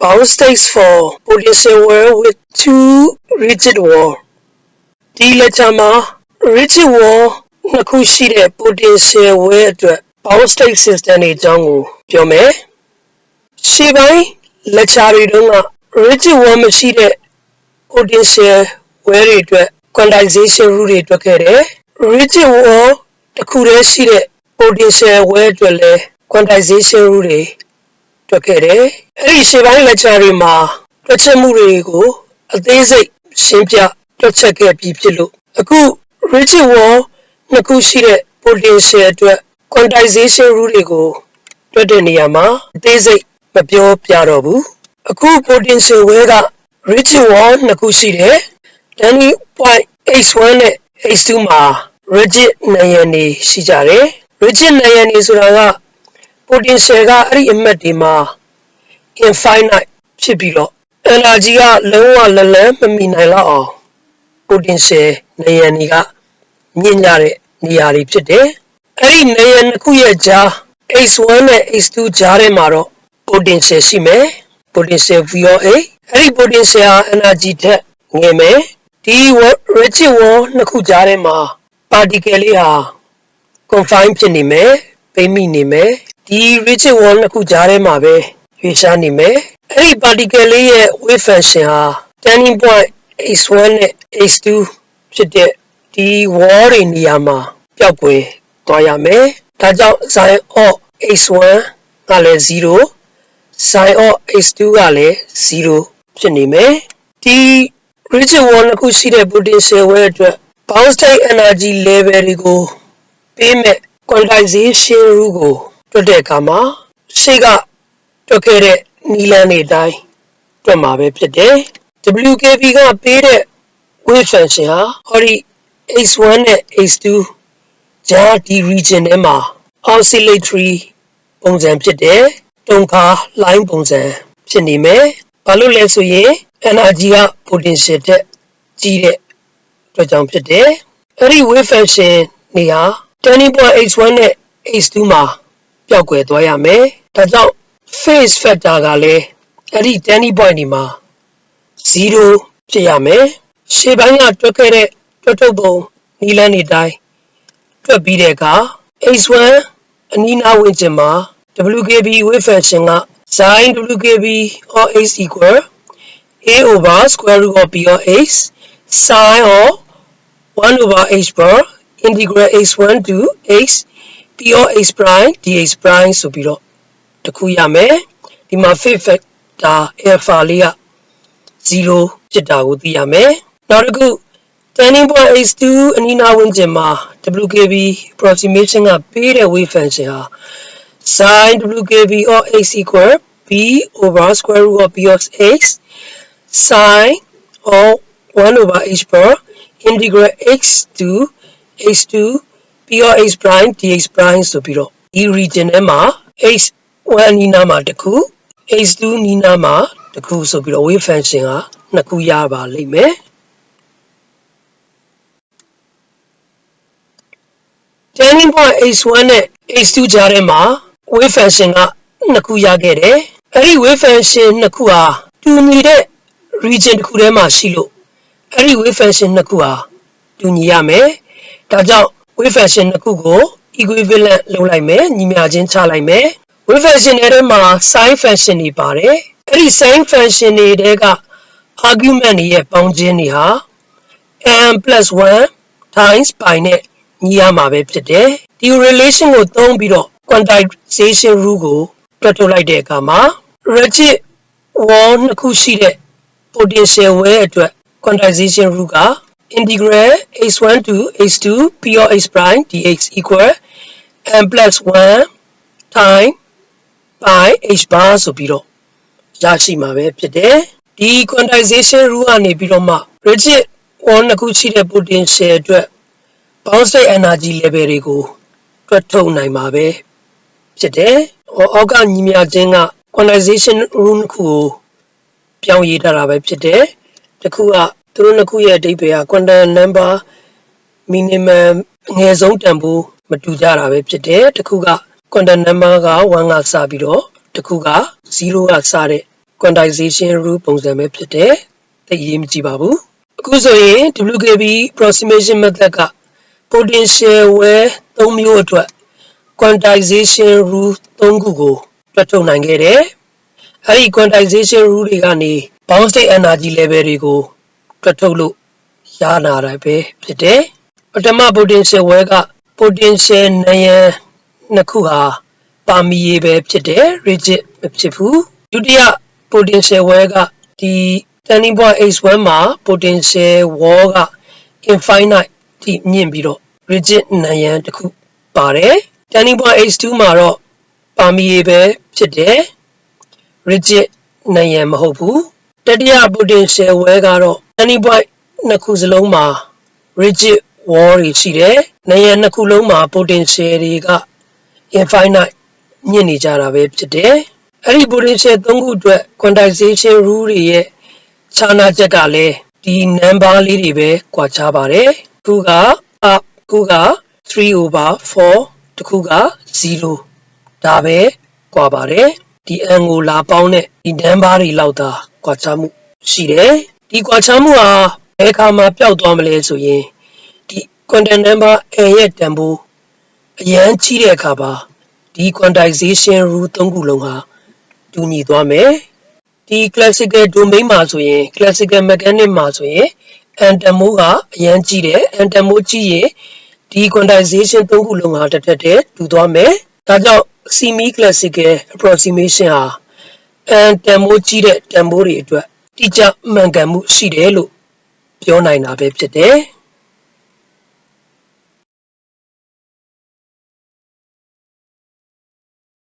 bound states for potential well with two rigid wall. The lecture ma rigid wall နှစ်ခုရှိတဲ့ potential well အတွက် bound state system တွေအကြောင်းကိုပြောမယ်။ရှေ့ပိုင်း lecture တွေတုန်းက rigid wall မရှိတဲ့ potential well တွေအတွက် quantization rule တွေတွေ့ခဲ့တယ်။ rigid wall တစ်ခုတည်းရှိတဲ့ potential well အတွက်လည်း quantization rule တွေတွေ့ခဲ့တယ်။အဲ့ဒီရှေ့ပိုင်း lecture တွေမှာတွက်ချက်မှုတွေကိုအသေးစိတ်ရှင်းပြတွက်ချက်ခဲ့ပြီးဖြစ်လို့အခု rigid wall နှစ်ခုရှိတဲ့ potential အတွက် quantization rule တွေကိုတွက်တဲ့နေရာမှာအသေးစိတ်မပြောပြတော့ဘူး။အခု potential well က rigid wall နှစ်ခုရှိတယ်။ Danny point H1 နဲ့ H2 မှာ rigid နှစ်ရံနေရှိကြတယ်။ rigid နှစ်ရံနေဆိုတာက potential ကအဲ့ဒီအမှတ်တွေမှာ infinite ဖြစ်ပြီးတော့ energy ကလုံးဝလလန်းမမီနိုင်တော့အောင် potential နှစ်ရံတွေကမြင့်ကြတဲ့နေရာတွေဖြစ်တယ်။အဲ့ဒီနှစ်ရံနှစ်ခုရဲ့ကြား H1 နဲ့ H2 ကြားထဲမှာတော့ potential ရှိမယ်။ potential VOA အဲ့ဒီ potential ဟာ energy ထက်ငယ်မယ်။ဒီ rigid wall နှစ်ခုကြားထဲမှာ particle လေးဟာ confine ဖြစ်နေမယ်။ပိတ်မိနေမယ်။ဒီ rigid wall နှစ်ခုကြားထဲမှာပဲရွေးရှားနေမယ်။အဲ့ဒီ particle လေးရဲ့ wave function ဟာ turning point H1 နဲ့ H2 ဖြစ်တဲ့ဒီ wall တွေနေရာမှာပျောက်ကွယ်သွားရမယ်။ဒါကြောင့် sin of H1 ကလည်း0 sin of H2 ကလည်း0ဖြစ်နေမယ်။ဒီ rigid wall နှစ်ခုရှိတဲ့ potential well အတွက် bound state energy level တွေကိုပေးမဲ့ quantization rule ကိုတွက်တဲ့အခါမှာရှေ့ကတွက်ခဲ့တဲ့နည်းလမ်းတွေအတိုင်းတွက်မှာပဲဖြစ်တယ်။ WKB ကပေးတဲ့ wave function ဟာဟောဒီ H1 နဲ့ H2 ကြားဒီ region ထဲမှာ oscillatory ပုံစံဖြစ်တယ်။တုံခါ line ပုံစံဖြစ်နေမယ်။ဘာလို့လဲဆိုရင် energy က potential ထက်ကြီးတဲ့အတွက်ကြောင့်ဖြစ်တယ်။အဲ့ဒီ wave function နေဟာ turning point H1 နဲ့ H2 မှာပျောက်ကွယ်သွားရမယ်။ဒါကြောင့် phase factor ကလည်းအဲ့ဒီ turning point ဒီမှာ0ဖြစ်ရမယ်။ရှေ့ပိုင်းကတွက်ခဲ့တဲ့တွက်ထုတ်ပုံနည်းလမ်းတွေတိုင်းတွက်ပြီးတဲ့အခါ H1 အနီးနားဝန်းကျင်မှာ WKB wave function က sin WKB of H equal A over square root of B of H sin of 1 over H bar integral H1 to H P of H prime dH prime ဆိုပြီးတော့တခုရမယ်။ဒီမှာ phase factor alpha လေးက0ဖြစ်တာကိုသိရမယ်။နောက်တစ်ခု turning point H2 အနီးနားဝန်းကျင်မှာ WKB approximation ကပေးတဲ့ wave function ဟာ sin WKB of H equal B over square root of B of H sin of 1 over H bar integral H to H2 P of H prime dH prime ဆိုပြီးတော့ဒီ region ထဲမှာ H1 အနီးနားမှာတစ်ခု H2 နီးနားမှာတစ်ခုဆိုပြီးတော့ wave function ကနှစ်ခုရပါလိမ့်မယ်။ turning point H1 နဲ့ H2 ကြားထဲမှာ wave function ကနှစ်ခုရခဲ့တယ်။အဲ့ဒီ wave function နှစ်ခုဟာတူညီတဲ့ region တစ်ခုထဲမှာရှိလို့အဲ့ဒီ wave function နှစ်ခုဟာတူညီရမယ်။ဒါကြောင့် wave function နှစ်ခုကို equivalent လုပ်လိုက်မယ်ညီမျှချင်းချလိုက်မယ်။ wave function ထဲမှာ sin function တွေပါတယ်။အဲ့ဒီ sin function တွေတဲက argument တွေရဲ့ပေါင်းခြင်းတွေဟာ n plus 1 times pi နဲ့ညီရမှာပဲဖြစ်တယ်။ဒီ relation ကိုသုံးပြီးတော့ quantization rule ကိုတွက်ထုတ်လိုက်တဲ့အခါမှာ rigid wall နှစ်ခုရှိတဲ့ potential well အတွက် quantization rule က integral H1 to H2 P of H prime dH equal n plus 1 times pi H bar ဆိုပြီးတော့ရရှိမှာပဲဖြစ်တယ်။ဒီ quantization rule ကနေပြီးတော့မှ rigid wall နှစ်ခုရှိတဲ့ potential အတွက် bound state energy level တွေကိုတွက်ထုတ်နိုင်မှာပဲဖြစ်တယ်။အောက်ကညီမျှခြင်းက quantization rule နှစ်ခုကိုပြောင်းရေးထားတာပဲဖြစ်တယ်။တစ်ခုကသူတို့နှစ်ခုရဲ့အဓိပ္ပာယ်က quantum number minimum အငယ်ဆုံးတန်ဖိုးမတူကြတာပဲဖြစ်တယ်။တစ်ခုက quantum number က1ကစပြီးတော့တစ်ခုက0ကစတဲ့ quantization rule ပုံစံပဲဖြစ်တယ်သိရေးမကြည့်ပါဘူးအခုဆိုရင် WKB approximation method က potential well 3မျိုးအတွက် quantization rule 3ခုကိုတွက်ထုတ်နိုင်ခဲ့တယ်အဲဒီ quantization rule တွေကနေ bound state energy level တွေကိုတွက်ထုတ်လို့ရနာတာပဲဖြစ်တယ်ပထမ potential well က potential နံရံနှစ်ခုဟာpermeable ဖြစ်တယ် rigid မဖြစ်ဘူးဒုတိယ potential well ကဒီ turning point x1 မှာ potential wall က infinite ထိမြင့်ပြီးတော့ rigid နံရံတစ်ခုပါတယ် turning point x2 မှာတော့ permeable ဖြစ်တယ် rigid နံရံမဟုတ်ဘူးတတိယ potential well ကတော့ turning point နှစ်ခုစလုံးမှာ rigid wall တွေရှိတယ်နံရံနှစ်ခုလုံးမှာ potential တွေက infinite ညှင့်နေကြတာပဲဖြစ်တယ်အဲ့ဒီ potential 3ခုအတွက် quantization rule တွေရဲ့ခြားနာချက်ကလည်းဒီ number လေးတွေပဲကွာခြားပါတယ်ခုက up ခုက 3/4 တစ်ခုက 0ဒါပဲကွာပါတယ်ဒီ n ကိုလာပေါင်းတဲ့ဒီ number တွေလောက်သာကွာခြားမှုရှိတယ်ဒီကွာခြားမှုဟာဘယ်အခါမှပျောက်သွားမလဲဆိုရင်ဒီ quantum number n ရဲ့တန်ဖိုးအရန်ကြီးတဲ့အခါပါဒီ quantization rule 3ခုလုံးဟာတူညီသွားမယ်ဒီ classical domain မှာဆိုရင် classical mechanics မှာဆိုရင် n တန်ဖိုးကအရန်ကြီးတယ် n တန်ဖိုးကြီးရင်ဒီ quantization 3ခုလုံးဟာတစ်ထပ်တည်းတူသွားမယ်ဒါကြောင့် semi classical approximation ဟာ n တန်ဖိုးကြီးတဲ့တန်ဖိုးတွေအတွက်တိကျမှန်ကန်မှုရှိတယ်လို့ပြောနိုင်တာပဲဖြစ်တယ်